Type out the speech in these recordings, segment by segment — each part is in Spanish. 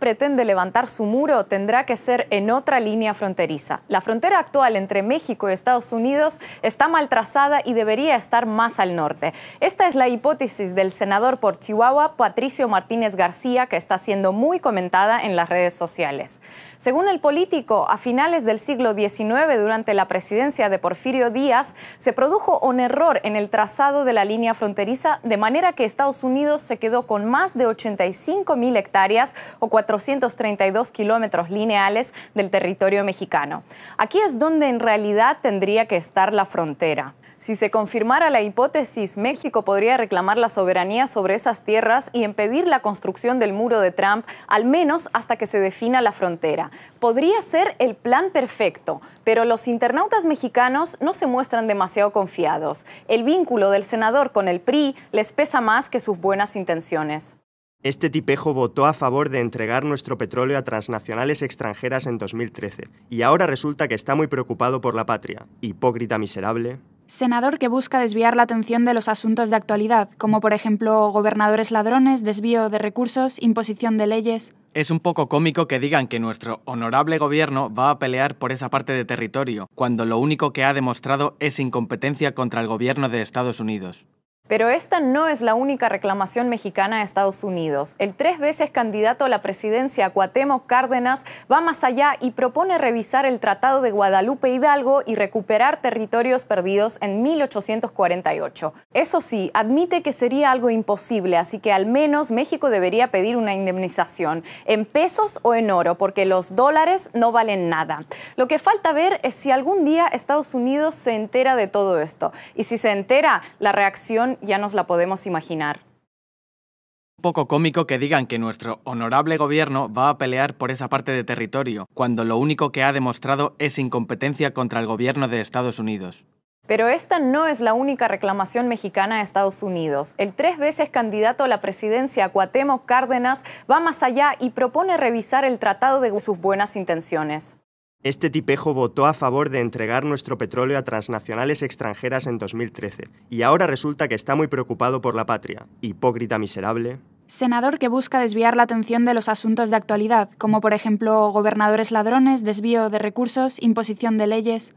pretende levantar su muro, tendrá que ser en otra línea fronteriza. La frontera actual entre México y Estados Unidos está mal trazada y debería estar más al norte. Esta es la hipótesis del senador por Chihuahua, Patricio Martínez García, que está siendo muy comentada en las redes sociales. Según el político, a finales del siglo XIX, durante la presidencia de Porfirio Díaz, se produjo un error en el trazado de la línea fronteriza, de manera que Estados Unidos se quedó con más de 85.000 hectáreas o 432 kilómetros lineales del territorio mexicano. Aquí es donde en realidad tendría que estar la frontera. Si se confirmara la hipótesis, México podría reclamar la soberanía sobre esas tierras y impedir la construcción del muro de Trump, al menos hasta que se defina la frontera. Podría ser el plan perfecto, pero los internautas mexicanos no se muestran demasiado confiados. El vínculo del senador con el PRI les pesa más que sus buenas intenciones. Este tipejo votó a favor de entregar nuestro petróleo a transnacionales extranjeras en 2013 y ahora resulta que está muy preocupado por la patria. Hipócrita miserable. Senador que busca desviar la atención de los asuntos de actualidad, como por ejemplo gobernadores ladrones, desvío de recursos, imposición de leyes. Es un poco cómico que digan que nuestro honorable gobierno va a pelear por esa parte de territorio, cuando lo único que ha demostrado es incompetencia contra el gobierno de Estados Unidos. Pero esta no es la única reclamación mexicana a Estados Unidos. El 3 veces candidato a la presidencia, Cuauhtémoc Cárdenas, va más allá y propone revisar el Tratado de Guadalupe Hidalgo y recuperar territorios perdidos en 1848. Eso sí, admite que sería algo imposible, así que al menos México debería pedir una indemnización, en pesos o en oro, porque los dólares no valen nada. Lo que falta ver es si algún día Estados Unidos se entera de todo esto. Y si se entera, la reacción ya nos la podemos imaginar. Un poco cómico que digan que nuestro honorable gobierno va a pelear por esa parte de territorio, cuando lo único que ha demostrado es incompetencia contra el gobierno de Estados Unidos. Pero esta no es la única reclamación mexicana a Estados Unidos. El 3 veces candidato a la presidencia, Cuauhtémoc Cárdenas, va más allá y propone revisar el tratado de sus buenas intenciones. Este tipejo votó a favor de entregar nuestro petróleo a transnacionales extranjeras en 2013 y ahora resulta que está muy preocupado por la patria. Hipócrita miserable. Senador que busca desviar la atención de los asuntos de actualidad, como por ejemplo gobernadores ladrones, desvío de recursos, imposición de leyes.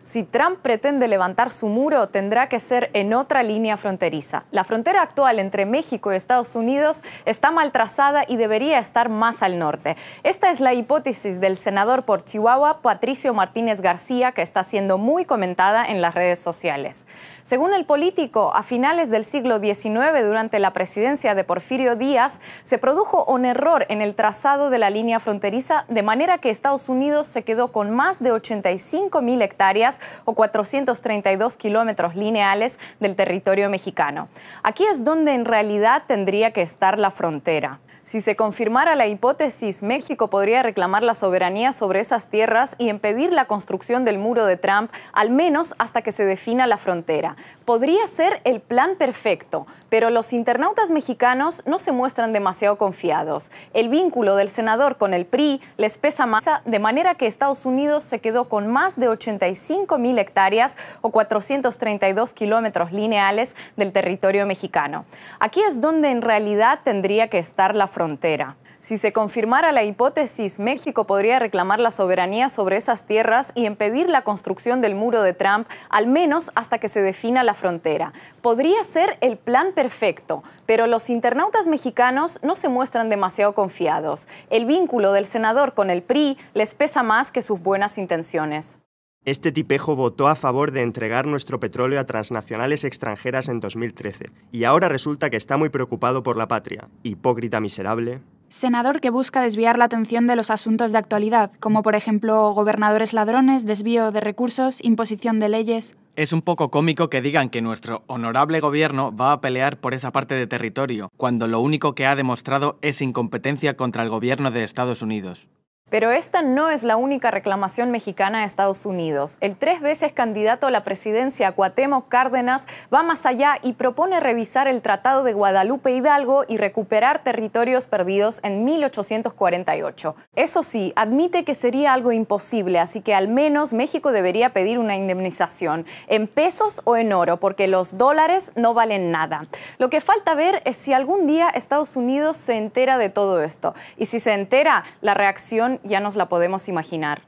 Si Trump pretende levantar su muro, tendrá que ser en otra línea fronteriza. La frontera actual entre México y Estados Unidos está mal trazada y debería estar más al norte. Esta es la hipótesis del senador por Chihuahua, Patricio Martínez García, que está siendo muy comentada en las redes sociales. Según el político, a finales del siglo XIX, durante la presidencia de Porfirio Díaz, se produjo un error en el trazado de la línea fronteriza, de manera que Estados Unidos se quedó con más de 85.000 hectáreas o 432 kilómetros lineales del territorio mexicano. Aquí es donde en realidad tendría que estar la frontera. Si se confirmara la hipótesis, México podría reclamar la soberanía sobre esas tierras y impedir la construcción del muro de Trump, al menos hasta que se defina la frontera. Podría ser el plan perfecto, pero los internautas mexicanos no se muestran demasiado confiados. El vínculo del senador con el PRI les pesa más, de manera que Estados Unidos se quedó con más de 85.000 hectáreas o 432 kilómetros lineales del territorio mexicano. Aquí es donde en realidad tendría que estar la frontera. Si se confirmara la hipótesis, México podría reclamar la soberanía sobre esas tierras y impedir la construcción del muro de Trump, al menos hasta que se defina la frontera. Podría ser el plan perfecto, pero los internautas mexicanos no se muestran demasiado confiados. El vínculo del senador con el PRI les pesa más que sus buenas intenciones. Este tipejo votó a favor de entregar nuestro petróleo a transnacionales extranjeras en 2013 y ahora resulta que está muy preocupado por la patria. Hipócrita miserable. Senador que busca desviar la atención de los asuntos de actualidad, como por ejemplo gobernadores ladrones, desvío de recursos, imposición de leyes. Es un poco cómico que digan que nuestro honorable gobierno va a pelear por esa parte de territorio, cuando lo único que ha demostrado es incompetencia contra el gobierno de Estados Unidos. Pero esta no es la única reclamación mexicana a Estados Unidos. El 3 veces candidato a la presidencia, Cuauhtémoc Cárdenas, va más allá y propone revisar el Tratado de Guadalupe Hidalgo y recuperar territorios perdidos en 1848. Eso sí, admite que sería algo imposible, así que al menos México debería pedir una indemnización, en pesos o en oro, porque los dólares no valen nada. Lo que falta ver es si algún día Estados Unidos se entera de todo esto. Y si se entera, la reacción ya nos la podemos imaginar.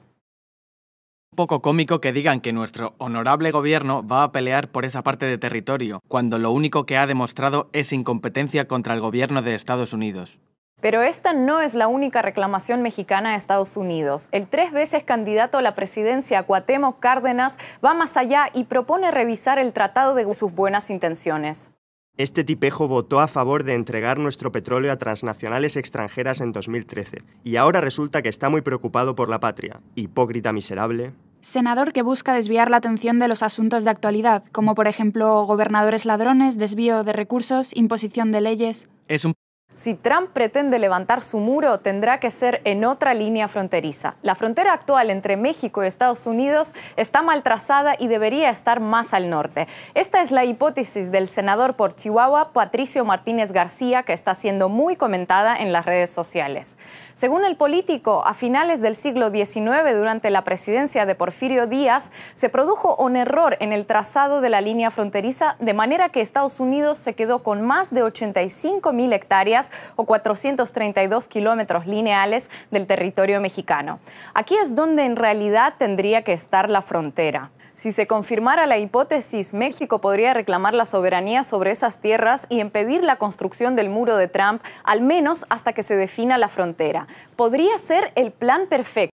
Un poco cómico que digan que nuestro honorable gobierno va a pelear por esa parte de territorio, cuando lo único que ha demostrado es incompetencia contra el gobierno de Estados Unidos. Pero esta no es la única reclamación mexicana a Estados Unidos. El 3 veces candidato a la presidencia, Cuauhtémoc Cárdenas, va más allá y propone revisar el tratado de sus buenas intenciones. Este tipejo votó a favor de entregar nuestro petróleo a transnacionales extranjeras en 2013 y ahora resulta que está muy preocupado por la patria. Hipócrita miserable. Senador que busca desviar la atención de los asuntos de actualidad, como por ejemplo gobernadores ladrones, desvío de recursos, imposición de leyes. Si Trump pretende levantar su muro, tendrá que ser en otra línea fronteriza. La frontera actual entre México y Estados Unidos está mal trazada y debería estar más al norte. Esta es la hipótesis del senador por Chihuahua, Patricio Martínez García, que está siendo muy comentada en las redes sociales. Según el político, a finales del siglo XIX, durante la presidencia de Porfirio Díaz, se produjo un error en el trazado de la línea fronteriza, de manera que Estados Unidos se quedó con más de 85,000 hectáreas o 432 kilómetros lineales del territorio mexicano. Aquí es donde en realidad tendría que estar la frontera. Si se confirmara la hipótesis, México podría reclamar la soberanía sobre esas tierras y impedir la construcción del muro de Trump, al menos hasta que se defina la frontera. Podría ser el plan perfecto.